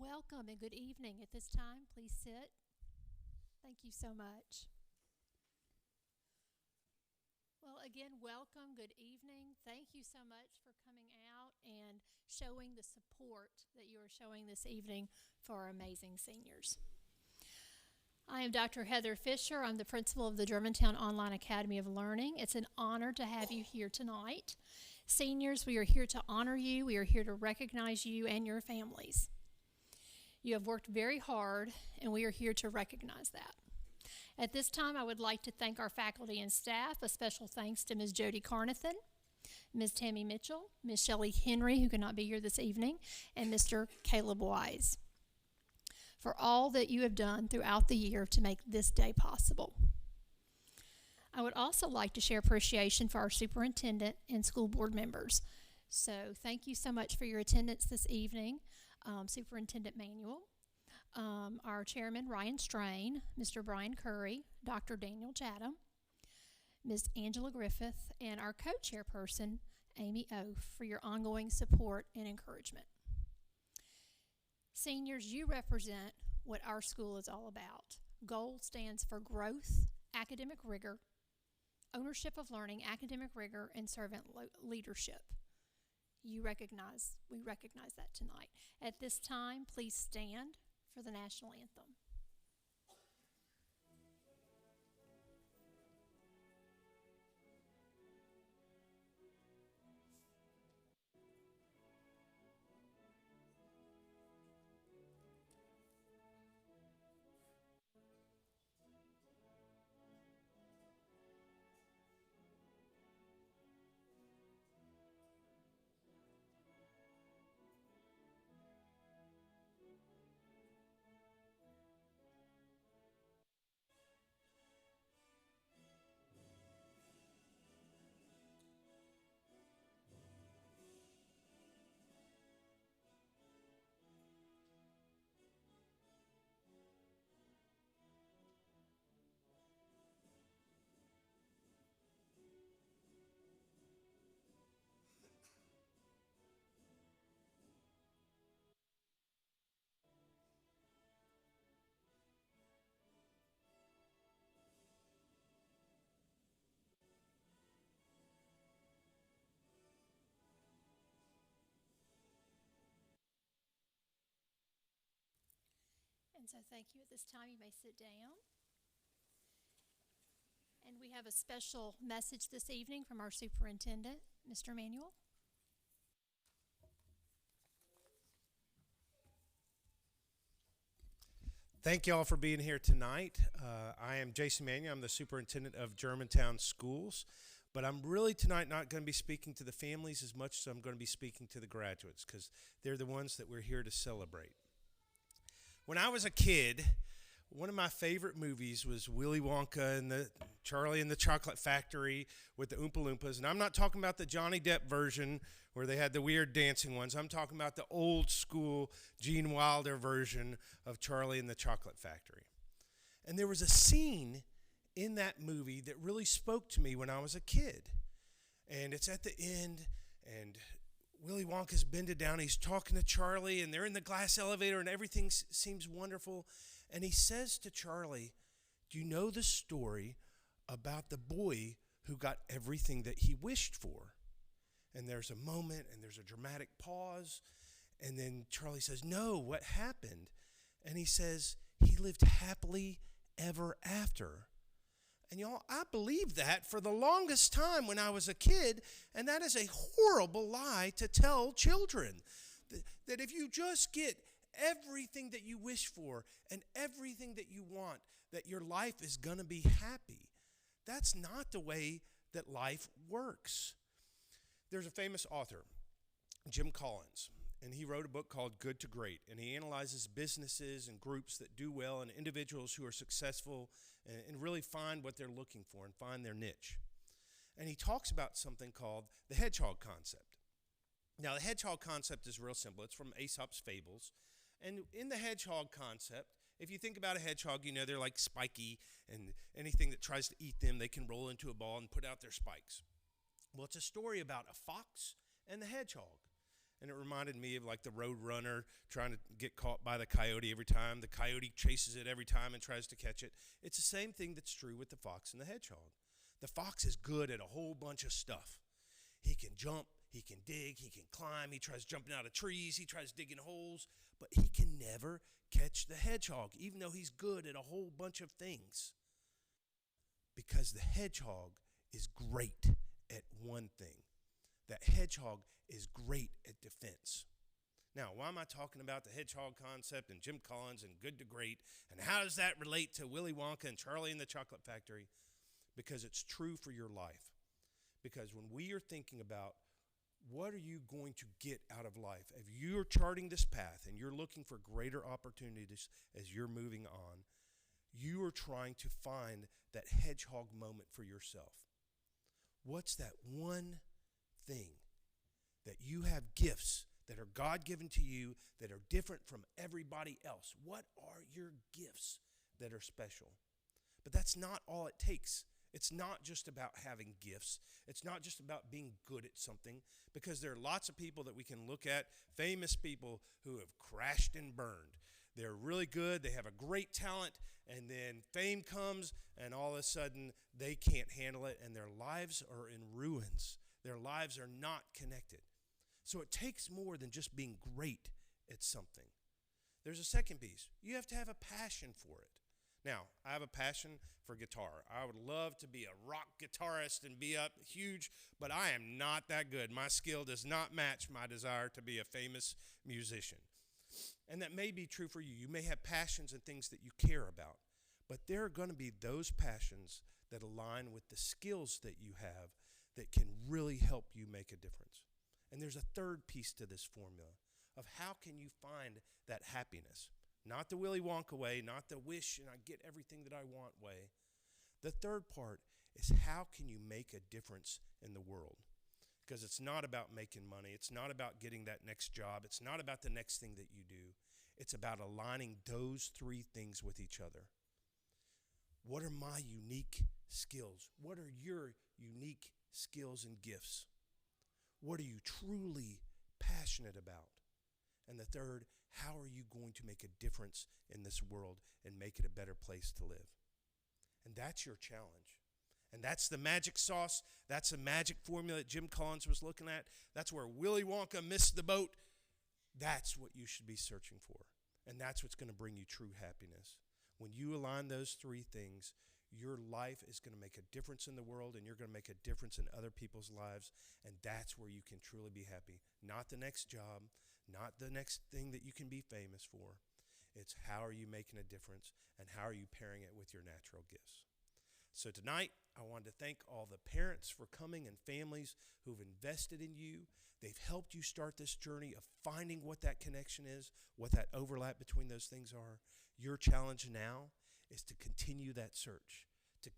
Welcome and good evening. At this time, please sit. Thank you so much. Well, again, welcome, good evening. Thank you so much for coming out and showing the support that you are showing this evening for our amazing seniors. I am Dr. Heather Fisher. I'm the principal of the Germantown Online Academy of Learning. It's an honor to have you here tonight. Seniors, we are here to honor you. We are here to recognize you and your families. You have worked very hard, and we are here to recognize that. At this time, I would like to thank our faculty and staff. A special thanks to Ms. Jody Carnathan, Ms. Tammy Mitchell, Ms. Shelley Henry, who cannot be here this evening, and Mr. Caleb Wise, for all that you have done throughout the year to make this day possible. I would also like to share appreciation for our superintendent and school board members. So thank you so much for your attendance this evening, Superintendent Manuel, our chairman, Ryan Strain, Mr. Brian Curry, Dr. Daniel Chatham, Ms. Angela Griffith, and our co-chairperson, Amy Oaf, for your ongoing support and encouragement. Seniors, you represent what our school is all about. GOLD stands for growth, academic rigor, ownership of learning, academic rigor, and servant leadership. We recognize that tonight. At this time, please stand for the national anthem. And so thank you. At this time, you may sit down. And we have a special message this evening from our superintendent, Mr. Manuel. Thank you all for being here tonight. I am Jason Manuel. I'm the superintendent of Germantown Schools, but I'm really tonight not going to be speaking to the families as much as I'm going to be speaking to the graduates, because they're the ones that we're here to celebrate. When I was a kid, one of my favorite movies was Willy Wonka and the Charlie and the Chocolate Factory with the Oompa Loompas. And I'm not talking about the Johnny Depp version where they had the weird dancing ones. I'm talking about the old school Gene Wilder version of Charlie and the Chocolate Factory. And there was a scene in that movie that really spoke to me when I was a kid. And it's at the end, and Willy Wonka's bended down. He's talking to Charlie, and they're in the glass elevator, and everything seems wonderful. And he says to Charlie, "Do you know the story about the boy who got everything that he wished for?" And there's a moment, and there's a dramatic pause. And then Charlie says, "No, what happened?" And he says, "He lived happily ever after." And y'all, I believed that for the longest time when I was a kid, and that is a horrible lie to tell children. That if you just get everything that you wish for and everything that you want, that your life is going to be happy. That's not the way that life works. There's a famous author, Jim Collins, and he wrote a book called Good to Great, and he analyzes businesses and groups that do well and individuals who are successful and really find what they're looking for and find their niche. And he talks about something called the hedgehog concept. Now, the hedgehog concept is real simple. It's from Aesop's Fables. And in the hedgehog concept, if you think about a hedgehog, you know they're like spiky, and anything that tries to eat them, they can roll into a ball and put out their spikes. Well, it's a story about a fox and the hedgehog. And it reminded me of like the road runner trying to get caught by the coyote every time. The coyote chases it every time and tries to catch it. It's the same thing that's true with the fox and the hedgehog. The fox is good at a whole bunch of stuff. He can jump, he can dig, he can climb, he tries jumping out of trees, he tries digging holes, but he can never catch the hedgehog, even though he's good at a whole bunch of things. Because the hedgehog is great at one thing. That hedgehog is great at defense. Now, why am I talking about the hedgehog concept and Jim Collins and Good to Great, and how does that relate to Willy Wonka and Charlie and the Chocolate Factory? Because it's true for your life. Because when we are thinking about what are you going to get out of life, if you're charting this path and you're looking for greater opportunities as you're moving on, you are trying to find that hedgehog moment for yourself. What's that one thing that you have gifts that are God-given to you that are different from everybody else? What are your gifts that are special? But that's not all it takes. It's not just about having gifts. It's not just about being good at something, because there are lots of people that we can look at, famous people who have crashed and burned. They're really good, they have a great talent, and then fame comes, and all of a sudden they can't handle it, and their lives are in ruins. Their lives are not connected. So it takes more than just being great at something. There's a second piece. You have to have a passion for it. Now, I have a passion for guitar. I would love to be a rock guitarist and be up huge, but I am not that good. My skill does not match my desire to be a famous musician. And that may be true for you. You may have passions and things that you care about, but there are going to be those passions that align with the skills that you have that can really help you make a difference. And there's a third piece to this formula of how can you find that happiness. Not the Willy Wonka way, not the wish and I get everything that I want way. The third part is how can you make a difference in the world? Because it's not about making money. It's not about getting that next job. It's not about the next thing that you do. It's about aligning those three things with each other. What are my unique skills? What are your unique skills and gifts? What are you truly passionate about? And the third, how are you going to make a difference in this world and make it a better place to live? And that's your challenge. And that's the magic sauce. That's the magic formula that Jim Collins was looking at. That's where Willy Wonka missed the boat. That's what you should be searching for. And that's what's going to bring you true happiness. When you align those three things, your life is going to make a difference in the world, and you're going to make a difference in other people's lives, and that's where you can truly be happy. Not the next job, not the next thing that you can be famous for. It's how are you making a difference, and how are you pairing it with your natural gifts. So tonight, I wanted to thank all the parents for coming and families who've invested in you. They've helped you start this journey of finding what that connection is, what that overlap between those things are. Your challenge now is to continue that search, to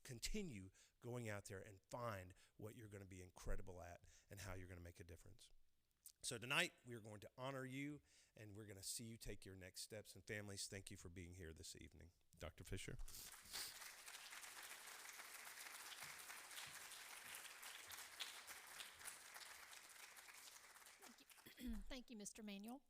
continue going out there and find what you're going to be incredible at and how you're going to make a difference. So tonight, we're going to honor you, and we're going to see you take your next steps. And families, thank you for being here this evening. Dr. Fisher. Thank you, Mr. Manuel.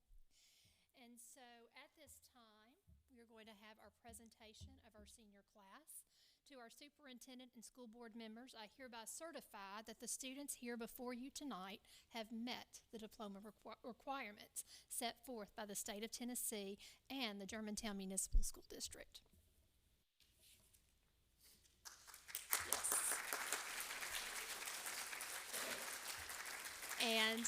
And so at this time, we're going to have our presentation of our senior class. To our superintendent and school board members, I hereby certify that the students here before you tonight have met the diploma requirements set forth by the state of Tennessee and the Germantown Municipal School District. Yes. And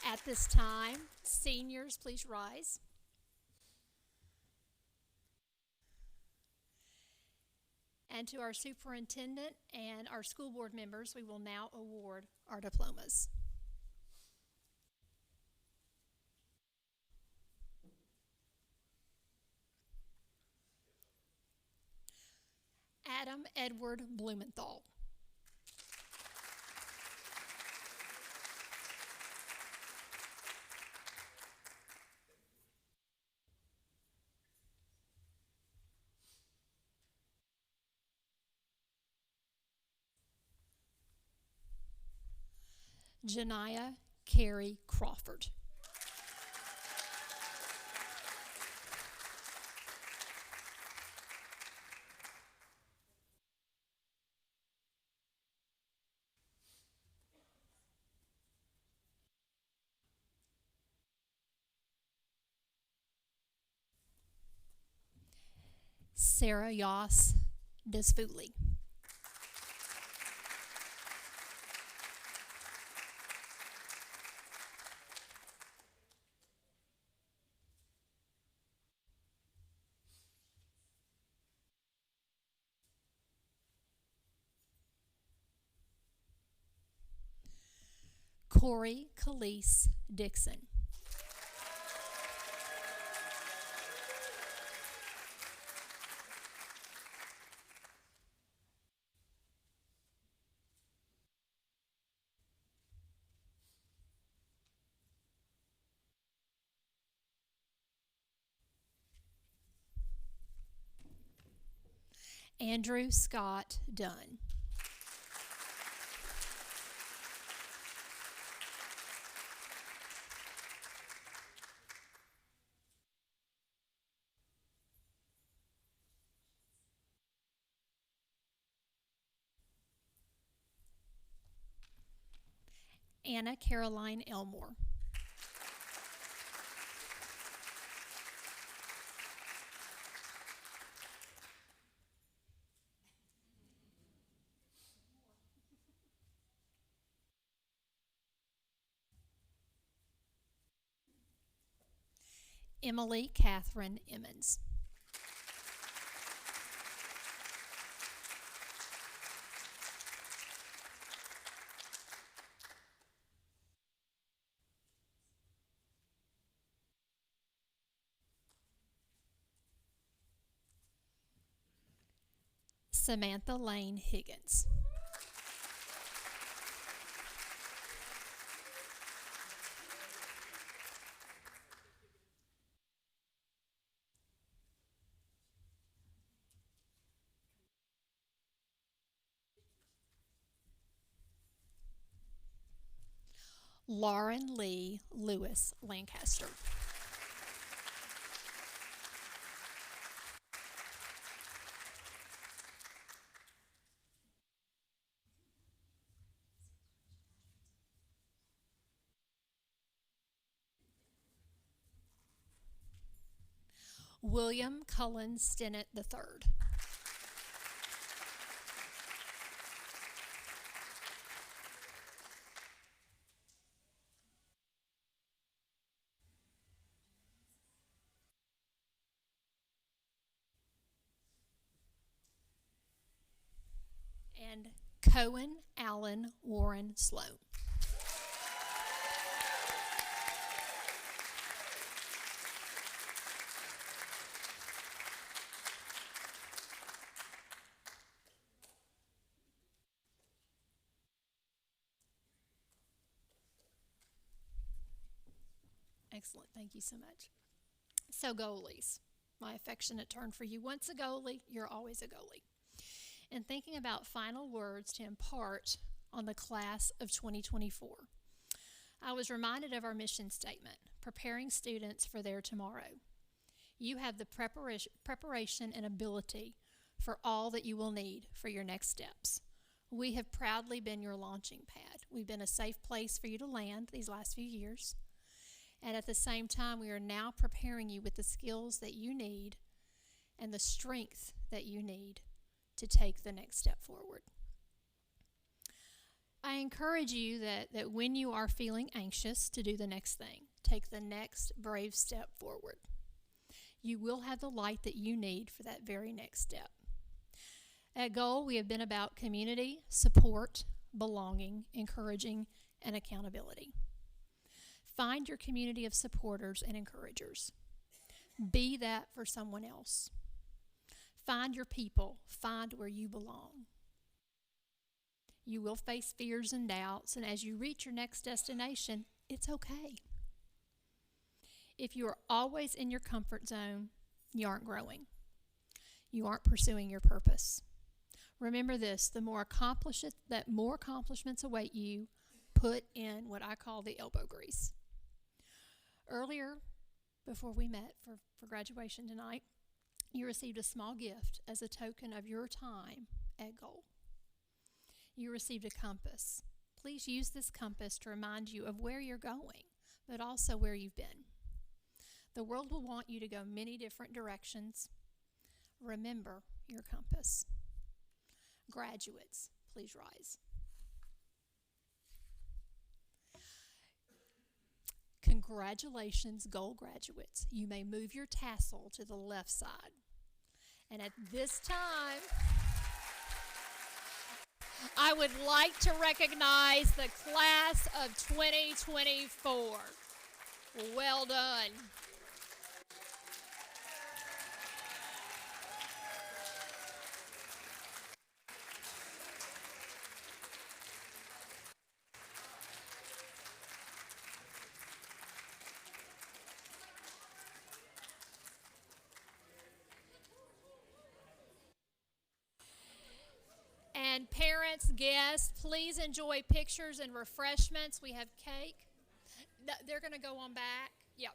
at this time, seniors, please rise. And to our superintendent and our school board members, we will now award our diplomas. Adam Edward Blumenthal. Janiyah Carrie Crawford. Sarah Yoss Desfuli. Corey Khalees Dixon. Andrew Scott Dunn. Anna Caroline Elmore. Emily Catherine Emmons. Samantha Lane Higgins. Lauren Lee Lewis Lancaster. William Cullen Stinnett III. And Cohen Allen Warren Sloan. Excellent. Thank you so much. So, goalies, my affectionate term for you. Once a goalie, you're always a goalie. And thinking about final words to impart on the class of 2024, I was reminded of our mission statement, preparing students for their tomorrow. You have the preparation and ability for all that you will need for your next steps. We have proudly been your launching pad. We've been a safe place for you to land these last few years. And at the same time, we are now preparing you with the skills that you need and the strength that you need to take the next step forward. I encourage you that when you are feeling anxious to do the next thing, take the next brave step forward. You will have the light that you need for that very next step. At Goal, we have been about community, support, belonging, encouraging, and accountability. Find your community of supporters and encouragers. Be that for someone else. Find your people. Find where you belong. You will face fears and doubts, and as you reach your next destination, it's okay. If you are always in your comfort zone, you aren't growing. You aren't pursuing your purpose. Remember this, more accomplishments await you, put in what I call the elbow grease. Earlier, before we met for graduation tonight, you received a small gift as a token of your time at Goal. You received a compass. Please use this compass to remind you of where you're going, but also where you've been. The world will want you to go many different directions. Remember your compass. Graduates, please rise. Congratulations, Goal graduates. You may move your tassel to the left side. And at this time, I would like to recognize the class of 2024. Well done. And parents, guests, please enjoy pictures and refreshments. We have cake. They're going to go on back. Yep.